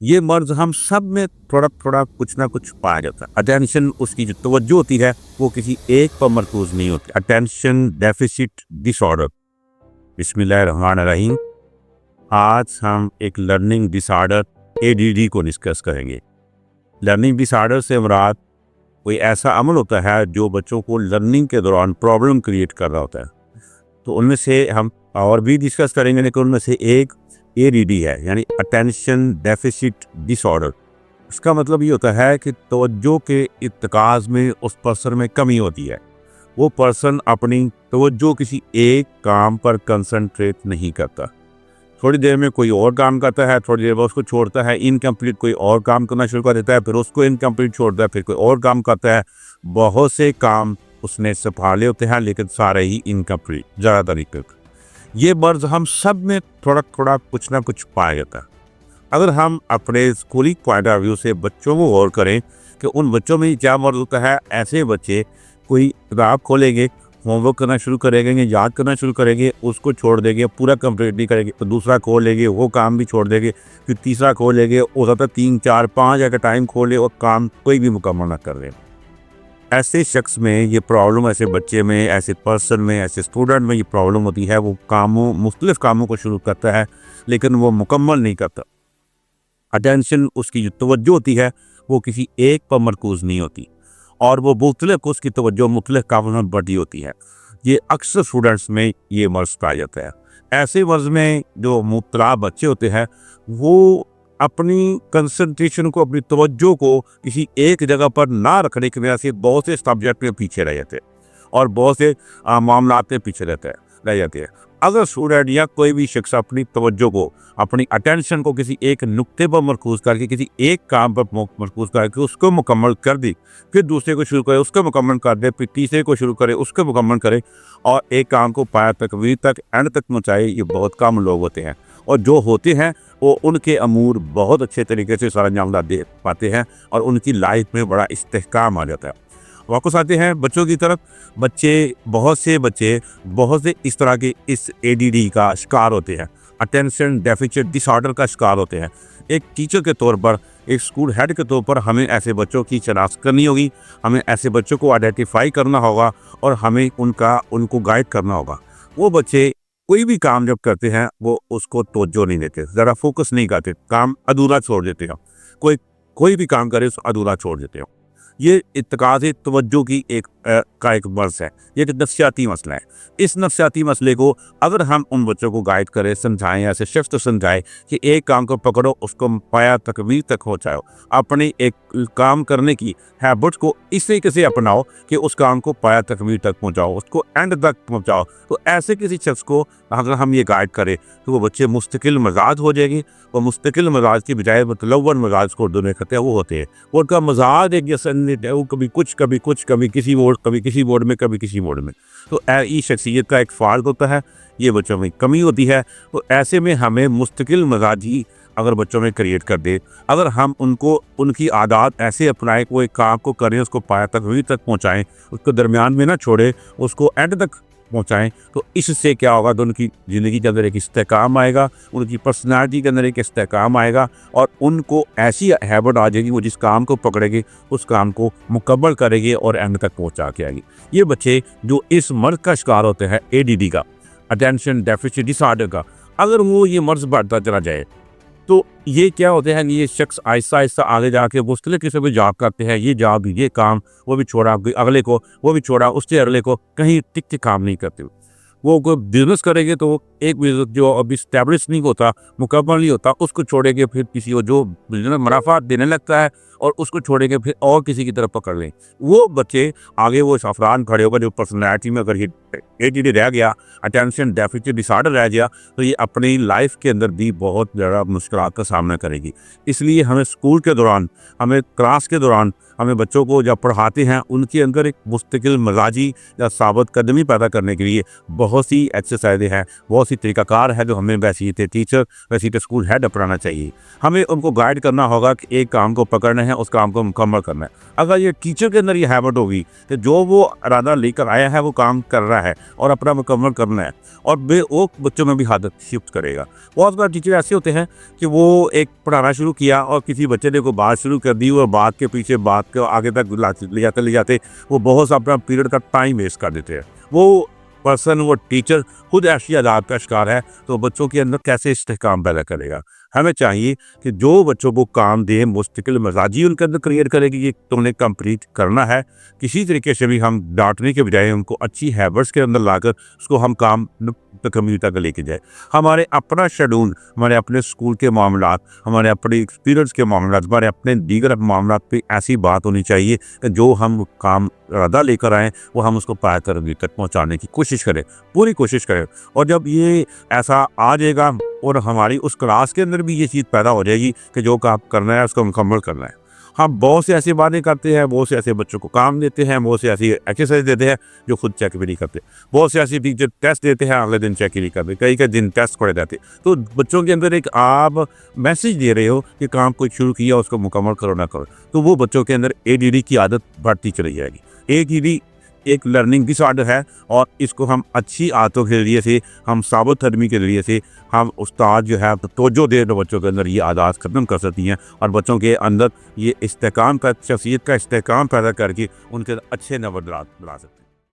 ये मर्ज़ हम सब में थोड़ा थोड़ा कुछ ना कुछ पाया जाता है। अटेंशन, उसकी जो तवज्जो होती है वो किसी एक पर मरकूज़ नहीं होती। Attention deficit disorder. बिस्मिल्लाहिर्रहमानिर्रहीम। आज हम एक लर्निंग डिसऑर्डर एडीडी को डिस्कस करेंगे। लर्निंग डिसऑर्डर से मुराद कोई ऐसा अमल होता है जो बच्चों को लर्निंग के दौरान प्रॉब्लम क्रिएट कर रहा होता है। तो उनमें से हम और भी डिस्कस करेंगे, लेकिन उनमें से एक एडीडी है, यानी अटेंशन डेफिसिट डिसऑर्डर। इसका मतलब ये होता है कि तवज्जो के इत्तेकाज़ में उस पर्सन में कमी होती है। वो पर्सन अपनी तवज्जो किसी एक काम पर कंसंट्रेट नहीं करता। थोड़ी देर में कोई और काम करता है, थोड़ी देर बाद उसको छोड़ता है, इनकम्प्लीट कोई और काम करना शुरू कर देता है, फिर उसको इनकम्प्लीट छोड़ता है, फिर कोई और काम करता है। बहुत से काम उसने संभाले होते हैं, लेकिन सारे ही इनकम्प्लीट ज़्यादातर ही। ये मर्ज़ हम सब में थोड़ा थोड़ा कुछ ना कुछ पाया जाता है। अगर हम अपने स्कूलिंग पॉइंट ऑफ व्यू से बच्चों को गौर करें कि उन बच्चों में क्या मर्ज़ होता है, ऐसे बच्चे कोई किताब खोलेंगे, होमवर्क करना शुरू करेंगे, याद करना शुरू करेंगे, उसको छोड़ देंगे, पूरा कंप्लीट नहीं करेंगे, तो दूसरा खोल लेंगे, वो काम भी छोड़ देंगे, फिर तीसरा खोल लेंगे, हो सकता है 3, 4, 5 एट अ टाइम खोले और काम कोई भी मुकम्मल ना कर लें। ऐसे शख्स में ये प्रॉब्लम, ऐसे बच्चे में, ऐसे पर्सन में, ऐसे स्टूडेंट में ये प्रॉब्लम होती है। वो मुख्तलिफ कामों को शुरू करता है, लेकिन वो मुकम्मल नहीं करता। अटेंशन, उसकी जो तवज्जो होती है वो किसी एक पर मरकूज़ नहीं होती, और वो मुख्तलिफ उसकी तवज्जो मुख्तलिफ कामों में बढ़ी होती है। ये अक्सर स्टूडेंट्स में ये मर्ज़ पाया जाता है। ऐसे मर्ज़ में जो मुब्तला बच्चे होते हैं वो अपनी कंसंट्रेशन को, अपनी तवज्जो को किसी एक जगह पर ना रखने की वजह से बहुत से सब्जेक्ट में पीछे रह जाते हैं और बहुत से मामलात में पीछे रह जाते हैं। अगर स्टूडेंट या कोई भी शख्स अपनी तवज्जो को, अपनी अटेंशन को किसी एक नुक्ते पर मरकूज़ करके, किसी एक काम पर मरकूज़ करके उसको मुकम्मल कर दी, फिर दूसरे को शुरू करे, उसको मुकम्मल कर दे, फिर तीसरे को शुरू करे, उसको मुकम्मल करे, और एक काम को पाया तकमील तक, एंड तक पहुँचाए, ये बहुत कम लोग होते हैं। और जो होते हैं वो उनके अमूर बहुत अच्छे तरीके से सारा अंजाम दे पाते हैं और उनकी लाइफ में बड़ा इस्तेहकाम आ जाता है। वापस आते हैं बच्चों की तरफ। बहुत से इस तरह के इस एडीडी का शिकार होते हैं, अटेंशन डेफिसिट डिसऑर्डर का शिकार होते हैं। एक टीचर के तौर पर, एक स्कूल हेड के तौर पर हमें ऐसे बच्चों की शनाख्त करनी होगी, हमें ऐसे बच्चों को आइडेंटिफाई करना होगा और हमें उनको गाइड करना होगा। वो बच्चे कोई भी काम जब करते हैं वो उसको तवज्जो नहीं देते, ज़रा फोकस नहीं करते, काम अधूरा छोड़ देते हैं। कोई भी काम करे उसको अधूरा छोड़ देते हैं। ये इत्तेकाज़ तवज्जो की एक मर्ज़ है। ये एक नफ्सियाती मसला है। इस नफ्सियाती मसले को अगर हम उन बच्चों को गाइड करें, समझाएं, ऐसे शख्स को समझाएं कि एक काम को पकड़ो, उसको पाया तकमील तक पहुँचाओ, अपनी एक काम करने की हैबिट को इस तरीके से अपनाओ कि उस काम को पाया तकमील तक पहुँचाओ, उसको एंड तक पहुँचाओ, तो ऐसे किसी शख्स को अगर हम ये गाइड करें तो वो बच्चे मुस्तकिल मिजाज हो जाएंगे। और मुस्तकिल मिजाज की बजाय मुतलव्वन मिजाज को उर्दू में कहते हैं, वो होते हैं। वो उनका मिजाज एक जैसा नहीं है, वो कभी कुछ कभी किसी मोड, कभी किसी मोड में, कभी किसी मोड में। तो इस शख्सियत का एक फ़ाल्ट होता है, ये बच्चों में कमी होती है। तो ऐसे में हमें मुस्तकिल मिजाजी अगर बच्चों में क्रिएट कर दे, अगर हम उनको उनकी आदत ऐसे अपनाएं, वो एक काम को करें, उसको पाया तक वहीं तक पहुँचाएँ, उसको दरमियान में ना छोड़े, उसको एंड तक पहुँचाएँ, तो इससे क्या होगा, तो उनकी ज़िंदगी के अंदर एक इस्तेहकाम आएगा, उनकी पर्सनालिटी के अंदर एक इस्तेहकाम आएगा, और उनको ऐसी हैबिट आ जाएगी, वो जिस काम को पकड़ेंगे उस काम को मुकम्मल करेंगे और एंड तक पहुँचा के आएंगे। ये बच्चे जो इस मर्ज़ का शिकार होते हैं, एडीडी का, अटेंशन डेफिसिट डिसऑर्डर का, अगर वो ये मर्ज़ बढ़ता चला जाए तो ये क्या होते हैं, ये शख्स आहिस्ता आहिस्ता आगे जाके मुख्तलिफ किस्म के जॉब करते हैं। ये जॉब, ये काम, वो भी छोड़ा, अगले को वो भी छोड़ा, उससे अगले को, कहीं टिक के काम नहीं करते। वो कोई बिजनेस करेंगे तो एक बिजनेस जो अभी स्टैब्लिश नहीं होता, मुकम्मल नहीं होता, उसको छोड़ेंगे, फिर किसी को जो बिजनेस मुनाफा देने लगता है और उसको छोड़ेंगे, फिर और किसी की तरफ पकड़ लें। वो बच्चे आगे वो अफरान खड़े होकर जो पर्सनैलिटी में अगर ये एडीडी रह गया, अटेंशन डेफिसिट डिसऑर्डर रह गया, तो ये अपनी लाइफ के अंदर भी बहुत ज़्यादा मुश्किलात का सामना करेगी। इसलिए हमें स्कूल के दौरान, हमें क्लास के दौरान, हमें बच्चों को जब पढ़ाते हैं उनके अंदर एक मुस्तकिल मिजाजी या साबित कदमी पैदा करने के लिए बहुत सी एक्सरसाइजें हैं, बहुत सी तरीक़ाकार है जो हमें वैसे टीचर, वैसे स्कूल हेड अपनाना चाहिए। हमें उनको गाइड करना होगा कि एक काम को पकड़ना है, उस काम को मुकम्मल करना है। अगर ये टीचर के अंदर ये हैबिट होगी कि जो वो इरादा लेकर आया है वो काम कर रहा है, और अपना मुकम्मल करना है, और वो बच्चों में भी आदत शिफ्ट करेगा। बहुत बार टीचर ऐसे होते हैं कि वो एक पढ़ाना शुरू किया और किसी बच्चे ने कोई बात शुरू कर दी और बात के पीछे बात को आगे तक ले जाते वो बहुत सा अपना पीरियड का टाइम वेस्ट कर देते हैं। वो पर्सन, वो टीचर खुद ऐसी आदत का शिकार है, तो बच्चों के अंदर कैसे इस्तेहकाम पैदा करेगा। हमें चाहिए कि जो बच्चों को काम दे, मुस्तकिल मिजाजी उनके अंदर क्रिएट करे कि ये तुमने कंप्लीट करना है। किसी तरीके से भी हम डांटने के बजाय उनको अच्छी हैबिट्स के अंदर लाकर उसको हम काम कम्युनिटी तक लेके जाए। हमारे अपना शेड्यूल, हमारे अपने स्कूल के मामलात, हमारे अपने एक्सपीरियंस के मामलात, हमारे अपने दीगर मामलात पे ऐसी बात होनी चाहिए कि जो हम काम इरादा लेकर आएँ वो हम उसको पार तक पहुँचाने की कोशिश करें, पूरी कोशिश करें। और जब ये ऐसा आ जाएगा और हमारी उस क्लास के अंदर भी ये चीज़ पैदा हो जाएगी कि जो काम करना है उसको मुकम्मल करना है। हम बहुत से ऐसी बातें करते हैं, बहुत से ऐसे बच्चों को काम देते हैं, बहुत से ऐसी एक्सरसाइज देते हैं जो खुद चेक भी नहीं करते, बहुत से ऐसी टीचर टेस्ट देते हैं अगले दिन चेक ही नहीं करते, कई कई दिन टेस्ट पड़े रहते। तो बच्चों के अंदर एक आप मैसेज दे रहे हो कि काम कोई शुरू किया उसको मुकम्मल करो ना करो, तो वो बच्चों के अंदर ADD की आदत बढ़ती चली जाएगी। ADD एक लर्निंग डिसऑर्डर है और इसको हम अच्छी आदतों के लिए से, हम साबित हदमी के लिए से, हम उस्ताद जो है तवज्जो दे तो बच्चों के अंदर ये आदत ख़त्म कर सकती हैं और बच्चों के अंदर ये इस्तेहकाम का, शख्सियत का इस्तेहकाम पैदा करके उनके अच्छे नंबर ला सकते हैं।